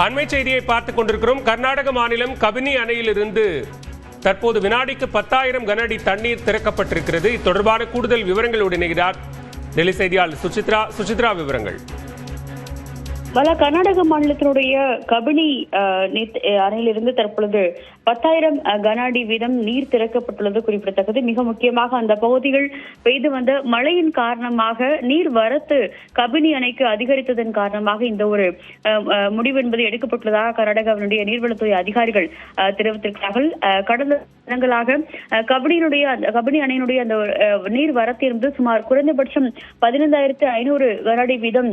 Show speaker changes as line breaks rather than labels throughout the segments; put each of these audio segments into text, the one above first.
அண்மை செய்தியை பார்த்துக் கொண்டிருக்கிறோம். கர்நாடக மாநிலம் கபினி அணையிலிருந்து தற்போது வினாடிக்கு 10,000 கன அடி தண்ணீர் திறக்கப்பட்டிருக்கிறது. இது தொடர்பான கூடுதல் விவரங்களோடு இணைகிறார் டெல்லி செய்தியாளர் சுசித்ரா. விவரங்கள்.
கர்நாடக மாநிலத்தினுடைய கபினி அணையிலிருந்து தற்பொழுது 10,000 கன அடி வீதம் நீர் திறக்கப்பட்டுள்ளது குறிப்பிடத்தக்கது. மிக முக்கியமாக அந்த பகுதிகள் பெய்து வந்த மழையின் காரணமாக நீர் வரத்து கபினி அணைக்கு அதிகரித்ததன் காரணமாக இந்த ஒரு முடிவு என்பது எடுக்கப்பட்டுள்ளதாக கர்நாடகாவினுடைய நீர்வளத்துறை அதிகாரிகள் தெரிவித்திருக்கிறார்கள். கடந்த தினங்களாக கபினி அணையினுடைய அந்த நீர் வரத்து என்பது சுமார் குறைந்தபட்சம் 15,500 கன அடி வீதம்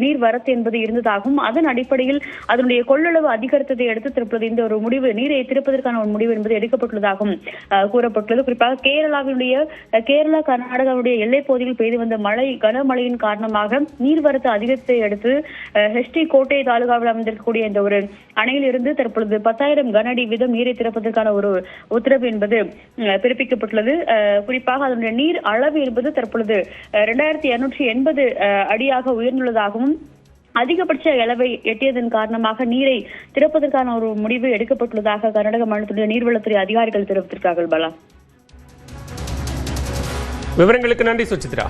நீர் வரத்து என்பது இருந்ததாகவும் அதன் அடிப்படையில் அதனுடைய கொள்ளளவு அதிகரித்ததை அடுத்து தற்போது இந்த ஒரு முடிவு நீரை திறப்பதற்கான ஒரு முடிவு என்பது எடுக்கப்பட்டுள்ளதாகவும் கூறப்பட்டுள்ளது. குறிப்பாக கேரளா கர்நாடகாவுடைய எல்லைப் பகுதியில் பெய்து வந்த கனமழையின் காரணமாக நீர்வரத்து அதிகரித்ததை அடுத்து ஹெச்டி கோட்டை தாலுகாவில் அமைந்திருக்கக்கூடிய இந்த ஒரு அணையிலிருந்து தற்பொழுது 10,000 கன அடி வீதம் நீரை திறப்பதற்கான ஒரு உத்தரவு என்பது பிறப்பிக்கப்பட்டுள்ளது. குறிப்பாக அதனுடைய நீர் அளவு என்பது தற்பொழுது 2,280 அடியாக உயர்ந்துள்ளதாகவும் அதிகபட்ச அளவை எட்டியதன் காரணமாக நீரை திறப்பதற்கான ஒரு முடிவு எடுக்கப்பட்டுள்ளதாக கர்நாடக மாநிலத்துடைய நீர்வளத்துறை அதிகாரிகள் தெரிவித்திருக்கிறார்கள்.
விவரங்களுக்கு நன்றி சுசித்ரா.